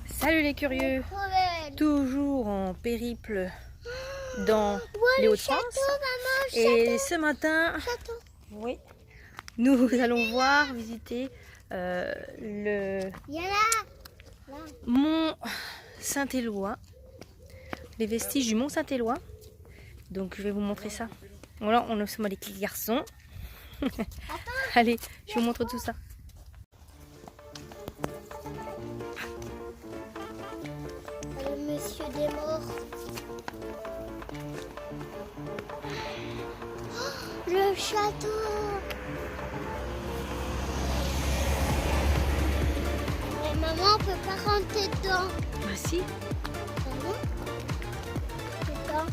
Salut les curieux, toujours en périple dans les Hauts-de-France. Et ce matin, oui, nous allons voir, visiter le mont Saint-Éloi, les vestiges du mont Saint-Éloi. Donc je vais vous montrer ça. Voilà, on sommes les petits garçons. Allez, je vous montre tout ça. Le monsieur des morts. Oh, le château. Mais maman, on peut pas rentrer dedans. Bah si. Maman, dedans.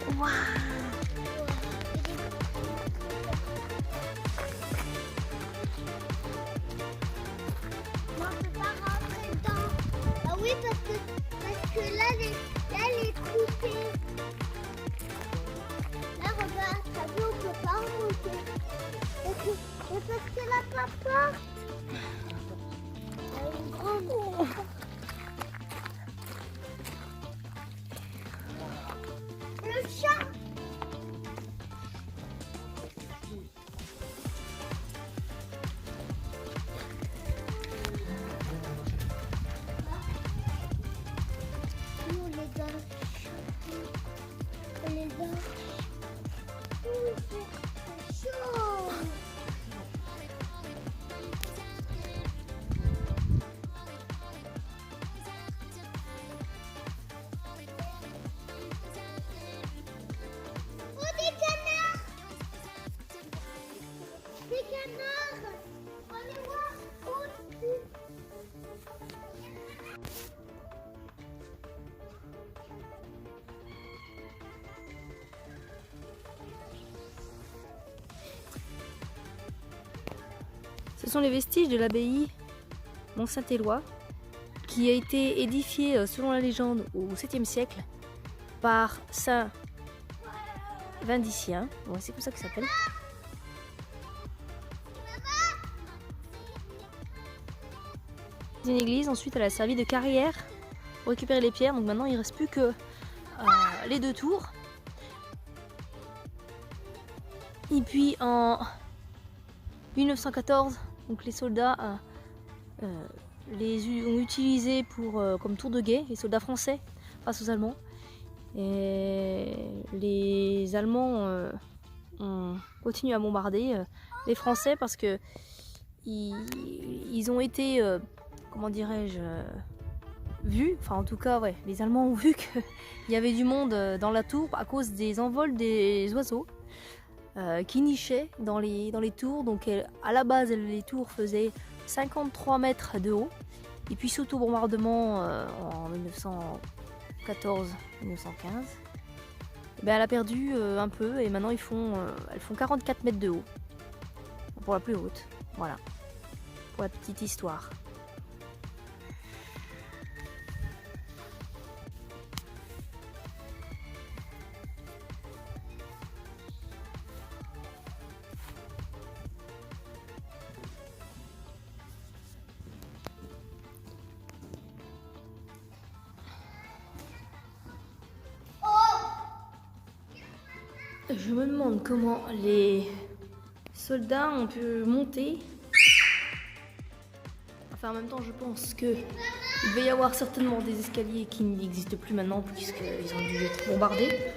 Oh, waouh. Oui, parce que là, elle est coupée. Là, regarde, t'as vu, on peut pas remonter. Et parce qu'elle n'a pas peur. Elle est grande. Le chat. Ce sont les vestiges de l'abbaye Mont Saint-Éloi, qui a été édifiée selon la légende au 7e siècle par Saint Vindicien. Ouais, c'est comme ça qu'il s'appelle. C'est une église, ensuite elle a servi de carrière pour récupérer les pierres. Donc maintenant il ne reste plus que les deux tours. Et puis en 1914, donc les soldats les ont utilisés comme tour de guet, les soldats français face aux Allemands. Et les Allemands ont continué à bombarder les Français parce que ils ont été, comment dirais-je, vus, enfin en tout cas ouais, les Allemands ont vu qu'il y avait du monde dans la tour à cause des envols des oiseaux. Qui nichaient dans les tours. Donc à la base les tours faisaient 53 mètres de haut, et puis suite au bombardement en 1914-1915, ben, elle a perdu un peu, et maintenant elles font 44 mètres de haut pour la plus haute. Voilà, pour la petite histoire. Je me demande comment les soldats ont pu monter. Enfin, en même temps, je pense qu'il devait y avoir certainement des escaliers qui n'existent plus maintenant puisqu'ils ont dû être bombardés.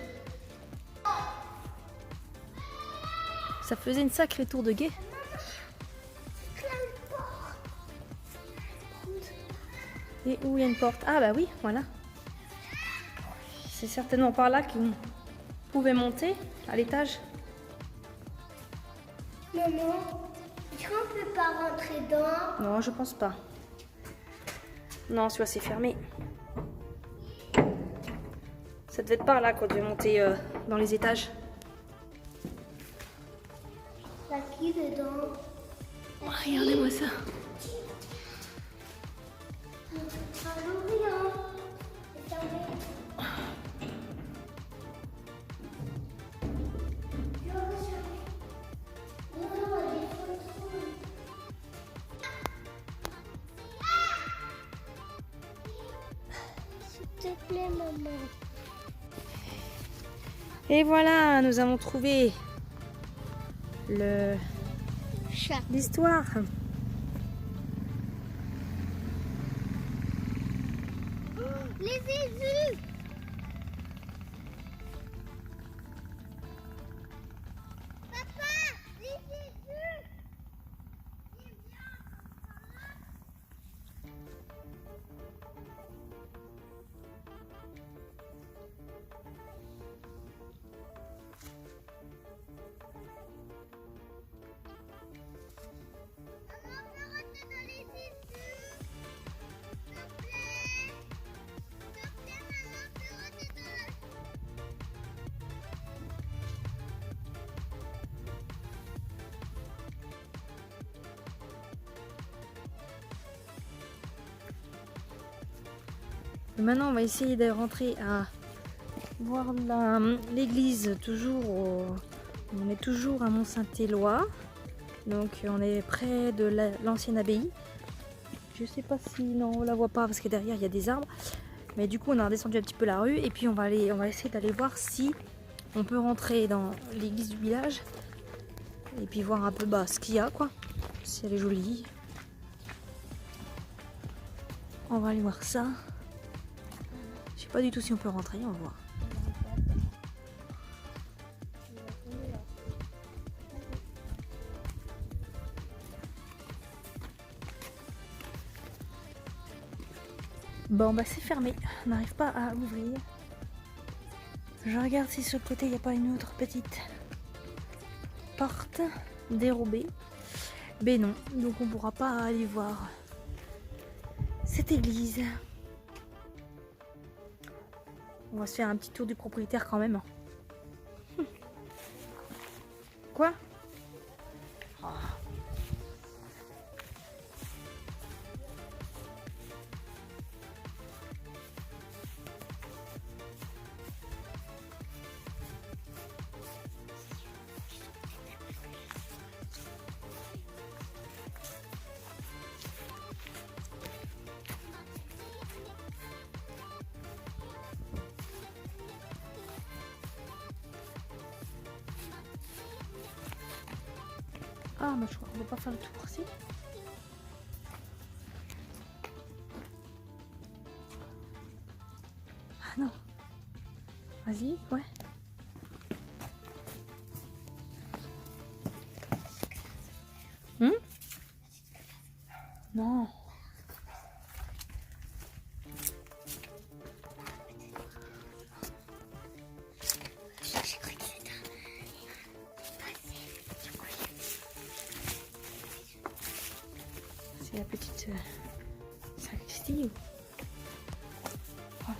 Ça faisait une sacrée tour de guet. Et où il y a une porte? Ah bah oui, voilà. C'est certainement par là qu'ils pouvaient monter à l'étage. Maman, est-ce qu'on peut pas rentrer dedans? Non, je pense pas. Non, celui-là c'est fermé. Ça devait être par là qu'on devait monter dans les étages. Il y a qui dedans? Oh, regardez-moi ça. te plaît, maman. Et voilà, nous avons trouvé Chat. l'histoire. Les ai vus. Papa, les ai vus. Maman, peux rentrer dans les ai vus. S'il te plaît. S'il te plaît, maman, peux rentrer dans la... Et maintenant, on va essayer de rentrer à voir l'église. On est toujours à Mont-Saint-Éloi. Donc, on est près de l'ancienne abbaye. Je sais pas si... Non, on la voit pas parce que derrière, il y a des arbres. Mais du coup, on a redescendu un petit peu la rue. Et puis, on va essayer d'aller voir si on peut rentrer dans l'église du village. Et puis, voir un peu ce qu'il y a, quoi. Si elle est jolie. On va aller voir ça. Je sais pas du tout si on peut rentrer, on va voir. Bon, c'est fermé, on n'arrive pas à ouvrir. Je regarde si sur le côté il n'y a pas une autre petite porte dérobée. Mais non, donc on pourra pas aller voir cette église. On va se faire un petit tour du propriétaire quand même. Quoi? Oh. Ah, mais je crois qu'on ne va pas faire le tour ici. Ah non. Vas-y, ouais. Non. C'est la petite sacristie. Oh là là.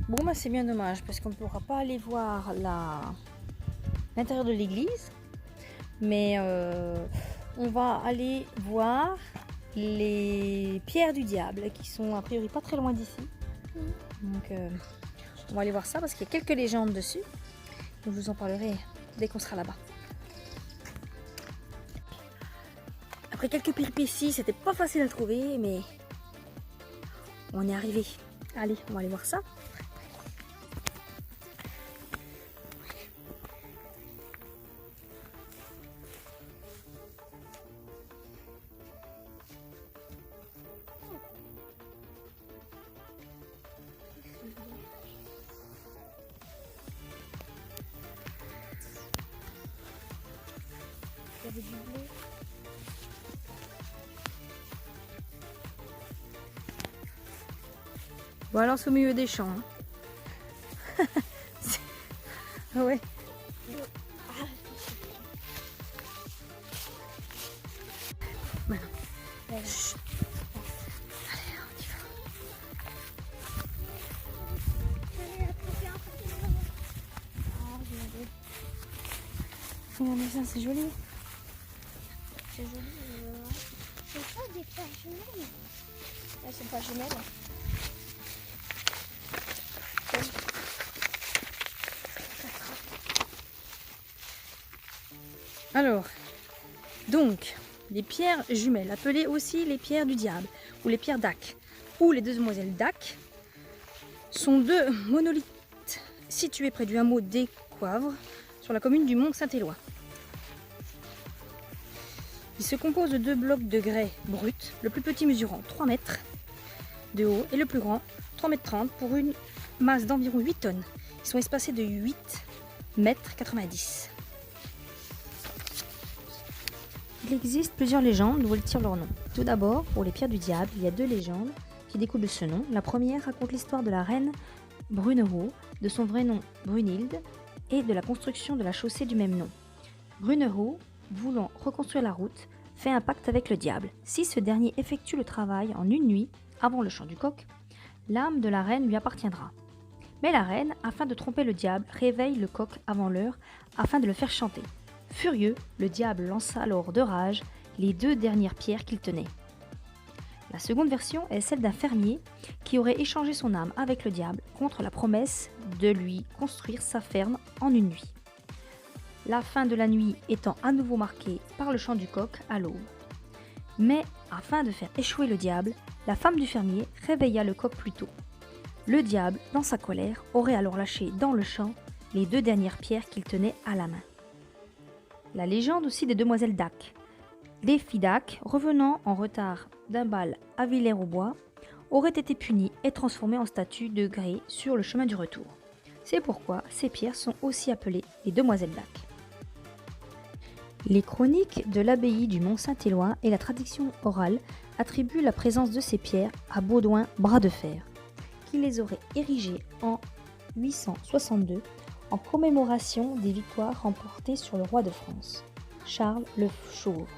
Bon, c'est bien dommage parce qu'on ne pourra pas aller voir l'intérieur de l'église. Mais on va aller voir les pierres du diable qui sont a priori pas très loin d'ici. Donc on va aller voir ça parce qu'il y a quelques légendes dessus. Je vous en parlerai dès qu'on sera là-bas. Après quelques péripéties, c'était pas facile à trouver, mais on est arrivé. Allez, on va aller voir ça. Il y avait du blé. Bon, alors c'est au milieu des champs. Hein. Ah ouais. Regardez ça, c'est joli. C'est joli. C'est ça des pierres jumelles. Ouais, c'est pas jumelles. Alors, donc, les pierres jumelles, appelées aussi les pierres du diable, ou les pierres d'Ac, ou les deux demoiselles d'Ac, sont deux monolithes situés près du hameau des Coivres, sur la commune du Mont-Saint-Éloi. Ils se composent de deux blocs de grès brut, le plus petit mesurant 3 mètres de haut et le plus grand 3 mètres 30 pour une masse d'environ 8 tonnes. Ils sont espacés de 8 mètres 90. Il existe plusieurs légendes d'où elles tirent leur nom. Tout d'abord, pour les pierres du diable, il y a 2 légendes qui découlent de ce nom. La première raconte l'histoire de la reine Brunehaut, de son vrai nom Brunhilde, et de la construction de la chaussée du même nom. Brunehaut, voulant reconstruire la route, fait un pacte avec le diable. Si ce dernier effectue le travail en une nuit, avant le chant du coq, l'âme de la reine lui appartiendra. Mais la reine, afin de tromper le diable, réveille le coq avant l'heure afin de le faire chanter. Furieux, le diable lança alors de rage les 2 dernières pierres qu'il tenait. La seconde version est celle d'un fermier qui aurait échangé son âme avec le diable contre la promesse de lui construire sa ferme en une nuit. La fin de la nuit étant à nouveau marquée par le chant du coq à l'aube. Mais afin de faire échouer le diable, la femme du fermier réveilla le coq plus tôt. Le diable, dans sa colère, aurait alors lâché dans le champ les 2 dernières pierres qu'il tenait à la main. La légende aussi des demoiselles d'Ac. Les filles d'Ac, revenant en retard d'un bal à Villers-aux-Bois, auraient été punies et transformées en statues de grès sur le chemin du retour. C'est pourquoi ces pierres sont aussi appelées les demoiselles d'Ac. Les chroniques de l'abbaye du Mont-Saint-Éloi et la tradition orale attribuent la présence de ces pierres à Baudouin Bras de Fer, qui les aurait érigées en 862 en commémoration des victoires remportées sur le roi de France, Charles le Chauve.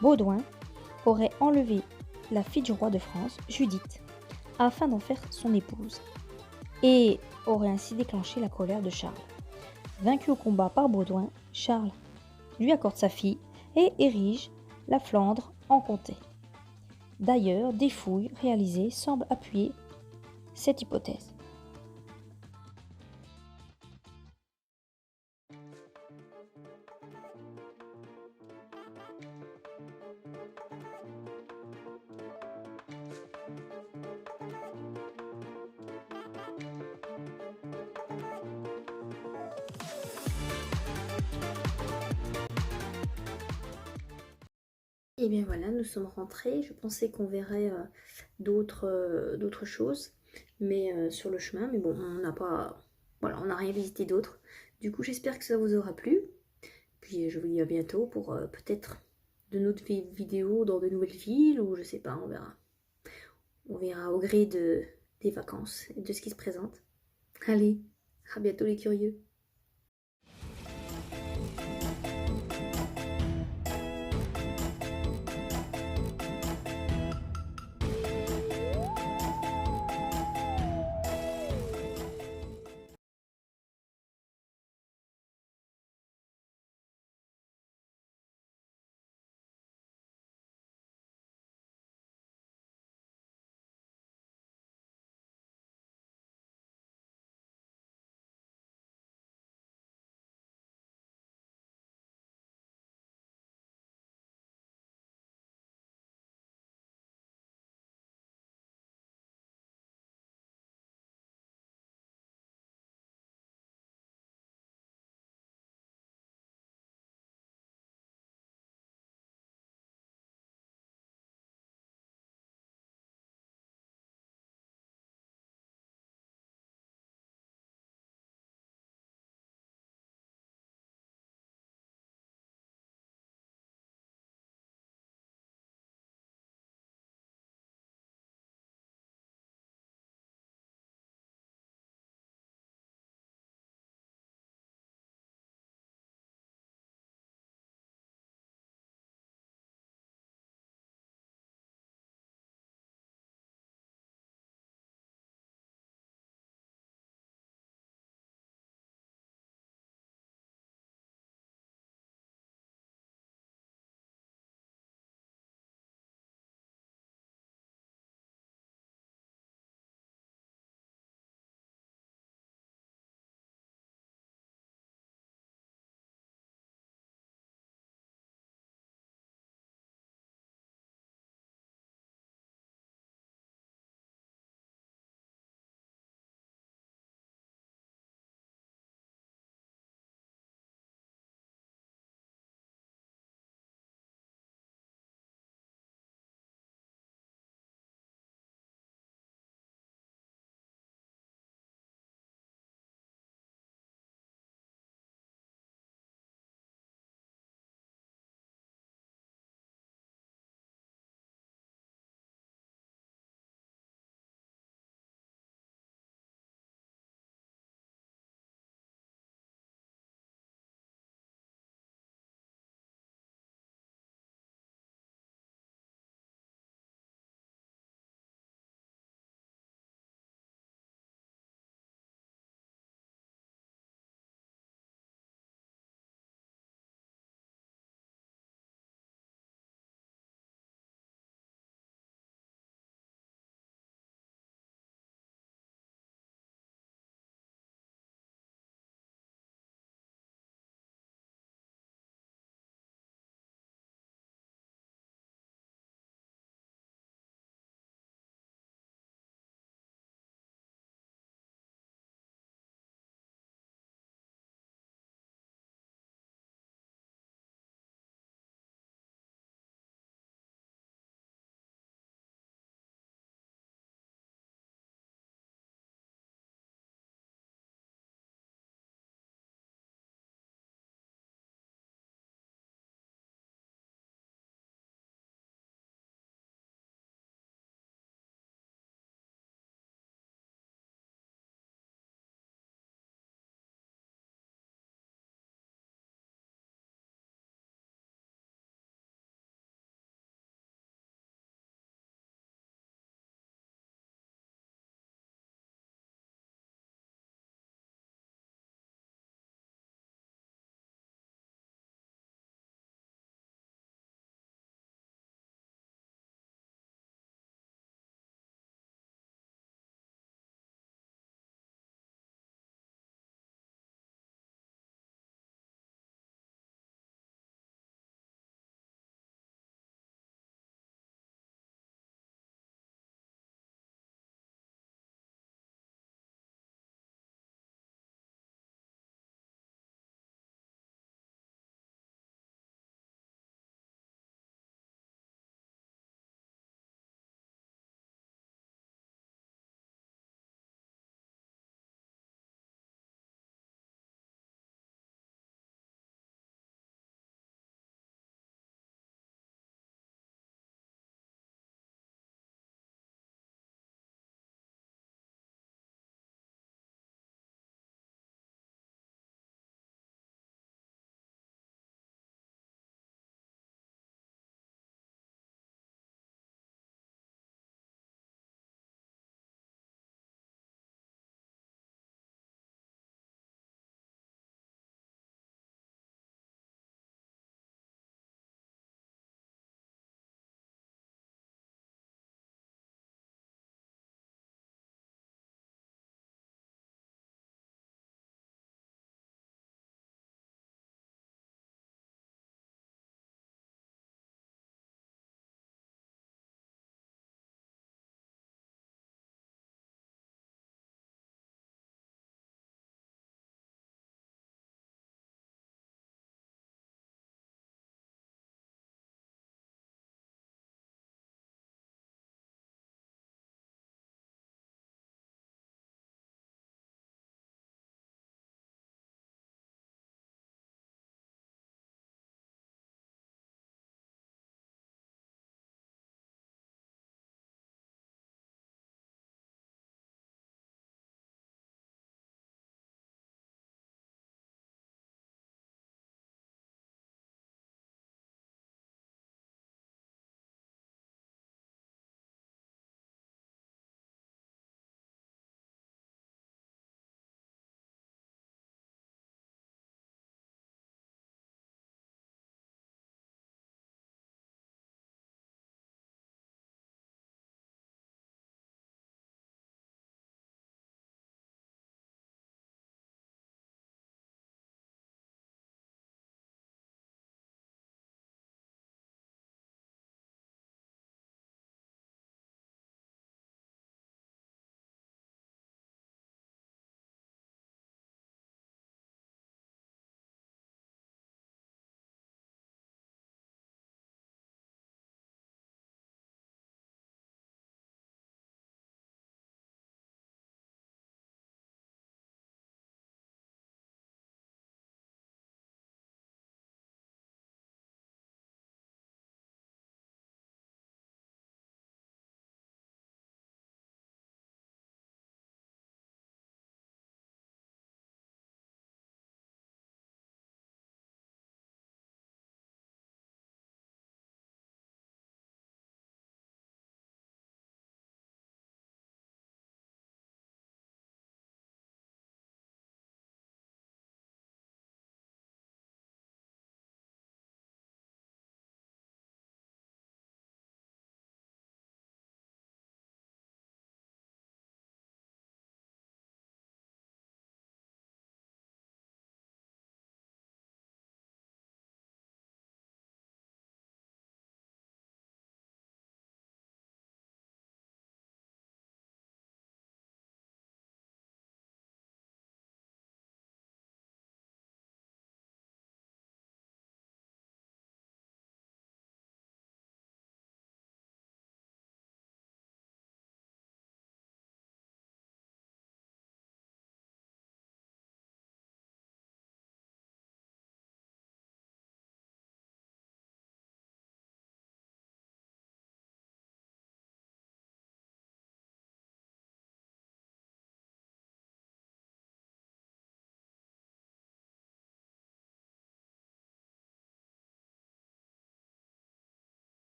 Baudouin aurait enlevé la fille du roi de France, Judith, afin d'en faire son épouse, et aurait ainsi déclenché la colère de Charles. Vaincu au combat par Baudouin, Charles lui accorde sa fille et érige la Flandre en comté. D'ailleurs, des fouilles réalisées semblent appuyer cette hypothèse. Et bien voilà, nous sommes rentrés. Je pensais qu'on verrait d'autres choses, mais sur le chemin. Mais bon, on n'a pas, voilà, on n'a rien visité d'autre. Du coup, j'espère que ça vous aura plu. Puis je vous dis à bientôt pour peut-être de nouvelles vidéos dans de nouvelles villes ou je sais pas, on verra. On verra au gré des vacances et de ce qui se présente. Allez, à bientôt les curieux.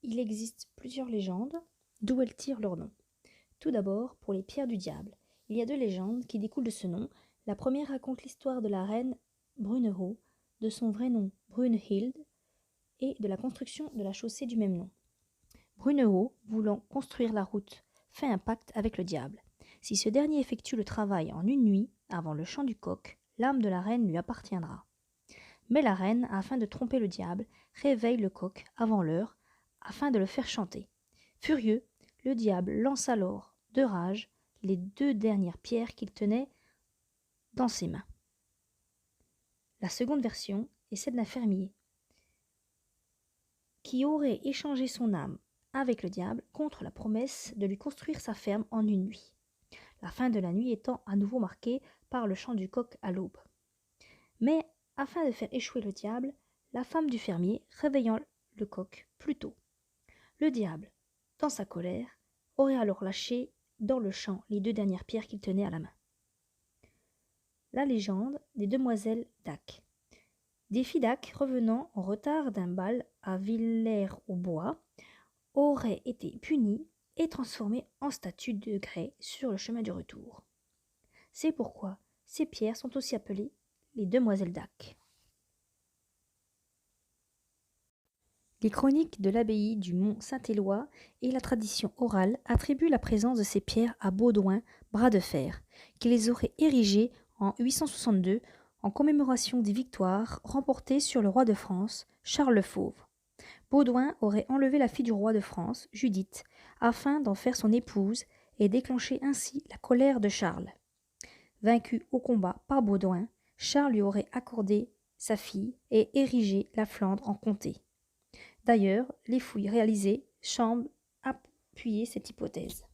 Il existe plusieurs légendes, d'où elles tirent leur nom. Tout d'abord, pour les pierres du diable. Il y a deux légendes qui découlent de ce nom. La première raconte l'histoire de la reine Brunehaut, de son vrai nom Brunhild, et de la construction de la chaussée du même nom. Brunehaut, voulant construire la route, fait un pacte avec le diable. Si ce dernier effectue le travail en une nuit, avant le chant du coq, l'âme de la reine lui appartiendra. Mais la reine, afin de tromper le diable, réveille le coq avant l'heure, afin de le faire chanter. Furieux, le diable lance alors, de rage, les deux dernières pierres qu'il tenait dans ses mains. La seconde version est celle d'un fermier qui aurait échangé son âme avec le diable contre la promesse de lui construire sa ferme en une nuit, la fin de la nuit étant à nouveau marquée par le chant du coq à l'aube. Mais, afin de faire échouer le diable, la femme du fermier réveillant le coq plus tôt. Le diable, dans sa colère, aurait alors lâché dans le champ les deux dernières pierres qu'il tenait à la main. La légende des demoiselles d'Ac. Des filles d'Ac revenant en retard d'un bal à Villers-aux-Bois auraient été punies et transformées en statues de grès sur le chemin du retour. C'est pourquoi ces pierres sont aussi appelées les demoiselles d'Ac. Les chroniques de l'abbaye du Mont Saint-Éloi et la tradition orale attribuent la présence de ces pierres à Baudouin, bras de fer, qui les aurait érigées en 862 en commémoration des victoires remportées sur le roi de France, Charles le Fauve. Baudouin aurait enlevé la fille du roi de France, Judith, afin d'en faire son épouse et déclencher ainsi la colère de Charles. Vaincu au combat par Baudouin, Charles lui aurait accordé sa fille et érigé la Flandre en comté. D'ailleurs, les fouilles réalisées semblent appuyer cette hypothèse.